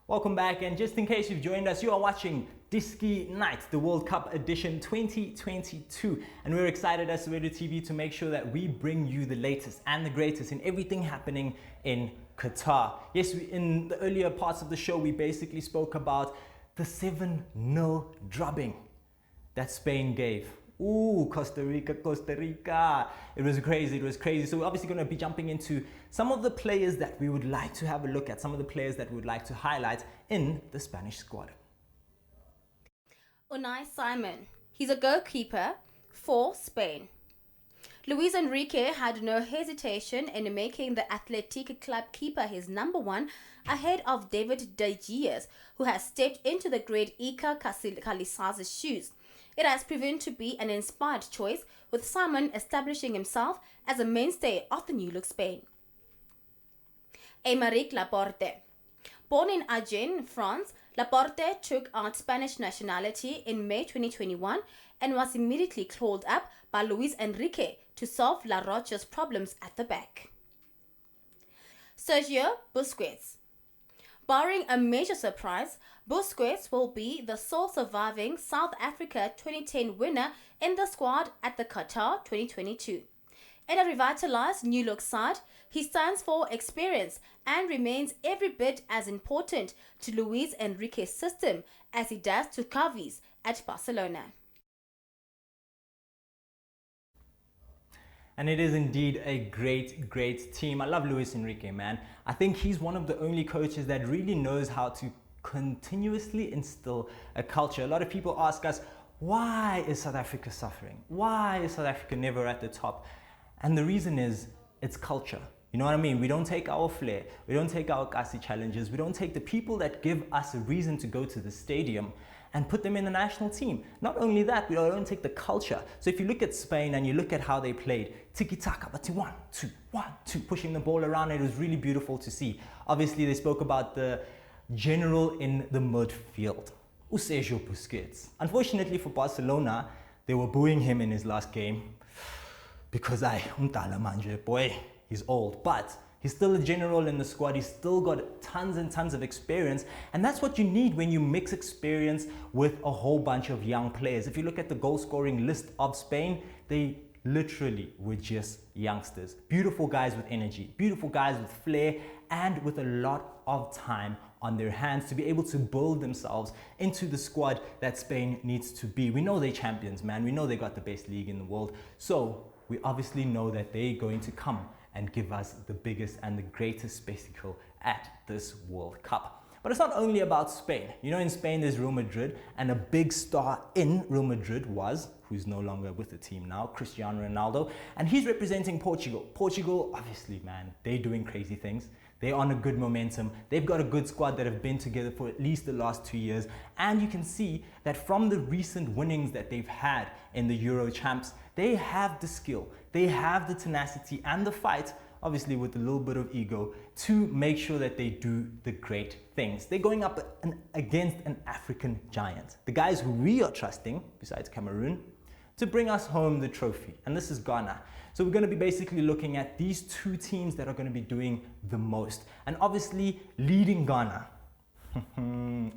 Welcome back, and just in case you've joined us, you are watching Diski Night, the World Cup Edition 2022, and we're excited as Soweto TV to make sure that we bring you the latest and the greatest in everything happening in Qatar. Yes, in the earlier parts of the show, we basically spoke about the 7-0 drubbing that Spain gave. Ooh, Costa Rica, Costa Rica. It was crazy. So we're obviously going to be jumping into some of the players that we would like to have a look at, some of the players that we would like to highlight in the Spanish squad. Unai Simon. He's a goalkeeper for Spain. Luis Enrique had no hesitation in making the Athletic Club keeper his number one ahead of David De Gea's, who has stepped into the great Iker Casillas' shoes. It has proven to be an inspired choice, with Simon establishing himself as a mainstay of the new look Spain. Aymeric Laporte. Born in Agen, France, Laporte took on Spanish nationality in May 2021 and was immediately called up by Luis Enrique to solve La Rocha's problems at the back. Sergio Busquets. Barring a major surprise, Busquets will be the sole surviving South Africa 2010 winner in the squad at the Qatar 2022. In a revitalized new look side, he stands for experience and remains every bit as important to Luis Enrique's system as he does to Xavi's at Barcelona. And it is indeed a great team. I love Luis Enrique, man. I think he's one of the only coaches that really knows how to continuously instill a culture. A lot of people ask us, why is South Africa suffering? Why is South Africa never at the top? And the reason is, it's culture. You know what I mean? We don't take our flair, we don't take our Kasi challenges, we don't take the people that give us a reason to go to the stadium and put them in the national team. Not only that, we don't take the culture. So if you look at Spain and you look at how they played, tiki-taka, but 1, 2, pushing the ball around, it was really beautiful to see. Obviously, they spoke about the general in the midfield, Sergio Busquets. Unfortunately for Barcelona, they were booing him in his last game because boy, he's old, but he's still a general in the squad. He's still got tons and tons of experience. And that's what you need when you mix experience with a whole bunch of young players. If you look at the goal scoring list of Spain, they literally were just youngsters. Beautiful guys with energy, beautiful guys with flair, and with a lot of time on their hands to be able to build themselves into the squad that Spain needs to be. We know they're champions, man. We know they got the best league in the world. So we obviously know that they're going to come and give us the biggest and the greatest spectacle at this World Cup. But it's not only about Spain. You know, in Spain there's Real Madrid, and a big star in Real Madrid was, who's no longer with the team now, Cristiano Ronaldo, and he's representing Portugal. Portugal, obviously, man, they're doing crazy things. They're on a good momentum. They've got a good squad that have been together for at least the last 2 years. And you can see that from the recent winnings that they've had in the Euro Champs, they have the skill, they have the tenacity and the fight, obviously with a little bit of ego, to make sure that they do the great things. They're going up against an African giant. The guys who we are trusting, besides Cameroon, to bring us home the trophy. And this is Ghana. So we're going to be basically looking at these two teams that are going to be doing the most. And obviously leading Ghana,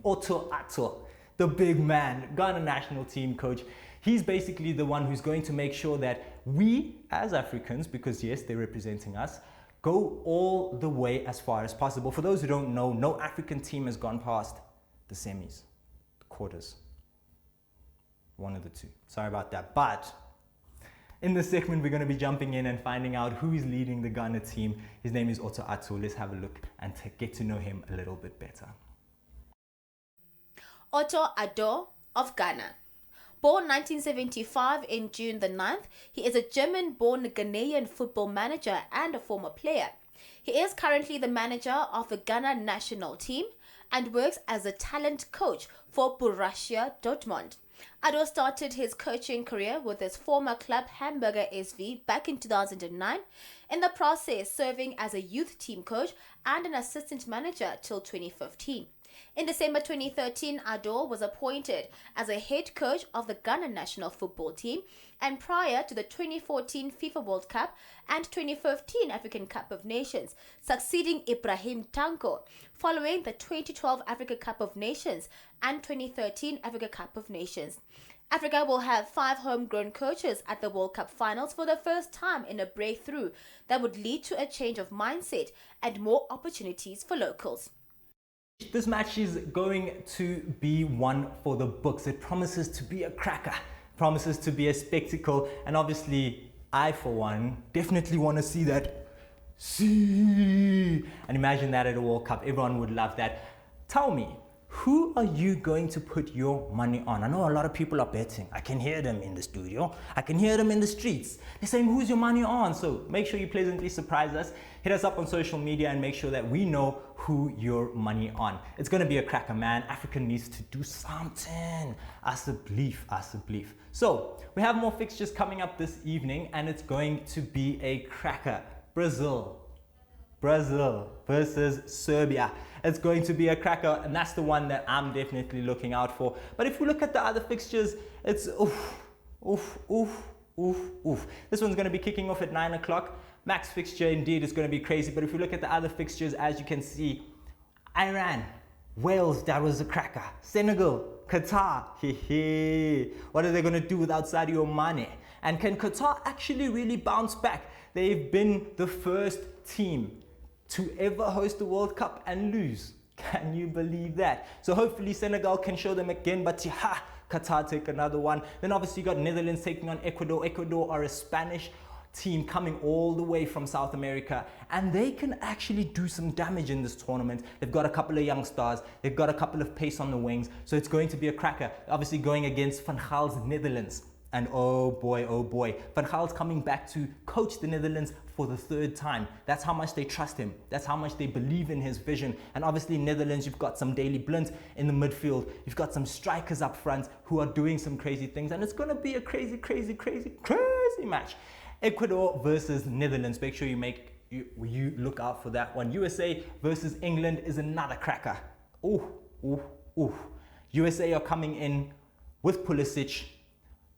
Otto Addo, the big man, Ghana national team coach. He's basically the one who's going to make sure that we as Africans, because yes, they're representing us, go all the way as far as possible. For those who don't know, no African team has gone past the semis, the quarters. One of the two. Sorry about that. But in this segment, we're going to be jumping in and finding out who is leading the Ghana team. His name is Otto Addo. Let's have a look and get to know him a little bit better. Otto Addo of Ghana. Born 1975 in June the 9th, he is a German-born Ghanaian football manager and a former player. He is currently the manager of the Ghana national team and works as a talent coach for Borussia Dortmund. Addo started his coaching career with his former club Hamburger SV back in 2009, in the process serving as a youth team coach and an assistant manager till 2015. In December 2013, Addo was appointed as a head coach of the Ghana national football team and prior to the 2014 FIFA World Cup and 2015 African Cup of Nations, succeeding Ibrahim Tanko, following the 2012 Africa Cup of Nations and 2013 Africa Cup of Nations. Africa will have 5 homegrown coaches at the World Cup finals for the first time in a breakthrough that would lead to a change of mindset and more opportunities for locals. This match is going to be one for the books. It promises to be a cracker, promises to be a spectacle, and obviously I, for one, definitely want to see that. See, and imagine that at a World Cup. Everyone would love that. Tell me, who are you going to put your money on? I know a lot of people are betting. I can hear them in the studio. I can hear them in the streets. They're saying, who's your money on? So make sure you pleasantly surprise us. Hit us up on social media and make sure that we know who your money on. It's going to be a cracker, man. Africa needs to do something. As a belief. So we have more fixtures coming up this evening, and it's going to be a cracker. Brazil versus Serbia. It's going to be a cracker, and that's the one that I'm definitely looking out for. But if we look at the other fixtures, it's This one's going to be kicking off at 9 o'clock. Max fixture indeed is going to be crazy. But if we look at the other fixtures, as you can see, Iran, Wales, that was a cracker. Senegal, Qatar, what are they going to do without Sadio Mane? And can Qatar actually really bounce back? They've been the first team to ever host the World Cup and lose. Can you believe that? So hopefully Senegal can show them again, but Qatar take another one. Then obviously you got Netherlands taking on Ecuador. Ecuador are a Spanish team coming all the way from South America, and they can actually do some damage in this tournament. They've got a couple of young stars, they've got a couple of pace on the wings, so it's going to be a cracker. Obviously going against Van Gaal's Netherlands. And oh boy, Van Gaal's coming back to coach the Netherlands for the 3rd time. That's how much they trust him. That's how much they believe in his vision. And obviously Netherlands, you've got some Daily Blind in the midfield. You've got some strikers up front who are doing some crazy things. And it's going to be a crazy match. Ecuador versus Netherlands. Make sure you look out for that one. USA versus England is another cracker. USA are coming in with Pulisic,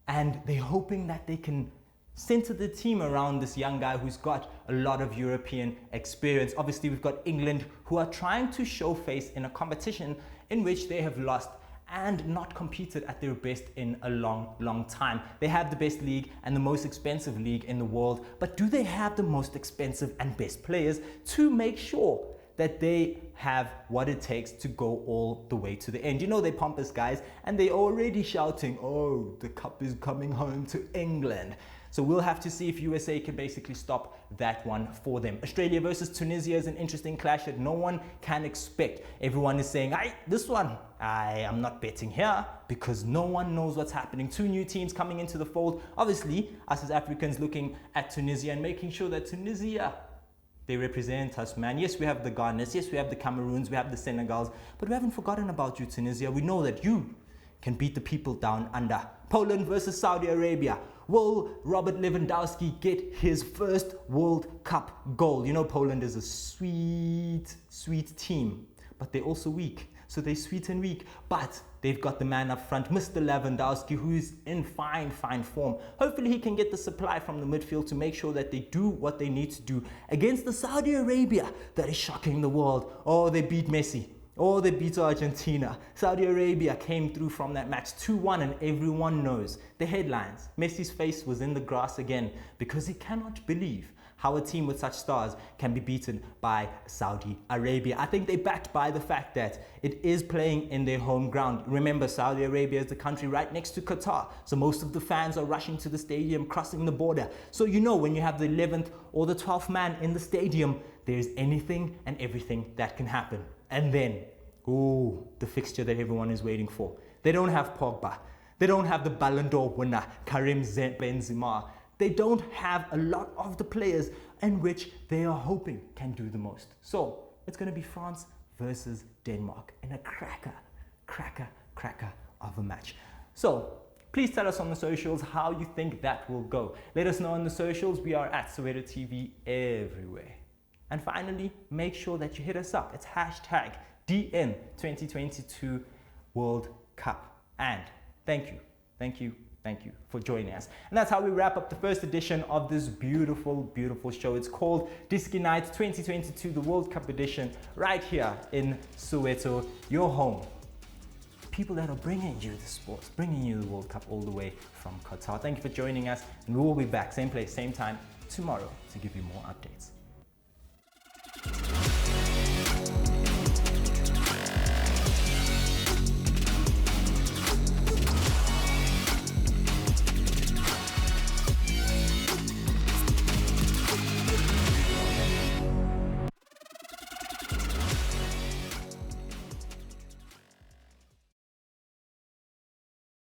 and they're hoping that they can center the team around this young guy who's got a lot of European experience. Obviously, we've got England, who are trying to show face in a competition in which they have lost and not competed at their best in a long time. They have the best league and the most expensive league in the world, but do they have the most expensive and best players to make sure that they have what it takes to go all the way to the end? You know, they're pompous guys, and they're already shouting, oh, the cup is coming home to England. So we'll have to see if USA can basically stop that one for them. Australia versus Tunisia is an interesting clash that no one can expect. Everyone is saying, this one, I am not betting here, because no one knows what's happening. 2 new teams coming into the fold. Obviously, us as Africans looking at Tunisia and making sure that Tunisia, they represent us, man. Yes, we have the Ghanas, yes, we have the Cameroons, we have the Senegals, but we haven't forgotten about you, Tunisia. We know that you can beat the people down under. Poland versus Saudi Arabia. Will Robert Lewandowski get his first World Cup goal? You know, Poland is a sweet team, but they're also weak. So they're sweet and weak, but they've got the man up front, Mr. Lewandowski, who's in fine form. Hopefully he can get the supply from the midfield to make sure that they do what they need to do against the Saudi Arabia that is shocking the world. Oh, they beat Messi. Oh, they beat Argentina. Saudi Arabia came through from that match 2-1, and everyone knows the headlines. Messi's face was in the grass again because he cannot believe how a team with such stars can be beaten by Saudi Arabia. I think they're backed by the fact that it is playing in their home ground. Remember, Saudi Arabia is the country right next to Qatar, so most of the fans are rushing to the stadium, crossing the border. So you know, when you have the 11th or the 12th man in the stadium, there's anything and everything that can happen. And then, the fixture that everyone is waiting for. They don't have Pogba. They don't have the Ballon d'Or winner, Karim Benzema. They don't have a lot of the players in which they are hoping can do the most. So it's going to be France versus Denmark in a cracker of a match. So please tell us on the socials how you think that will go. Let us know on the socials. We are at Soweto TV everywhere. And finally, make sure that you hit us up. It's hashtag DN 2022 World Cup. And thank you Thank you for joining us. And that's how we wrap up the first edition of this beautiful, beautiful show. It's called Diski Night 2022, the World Cup Edition, right here in Soweto, your home. People that are bringing you the sports, bringing you the World Cup all the way from Qatar. Thank you for joining us, and we will be back, same place, same time, tomorrow to give you more updates.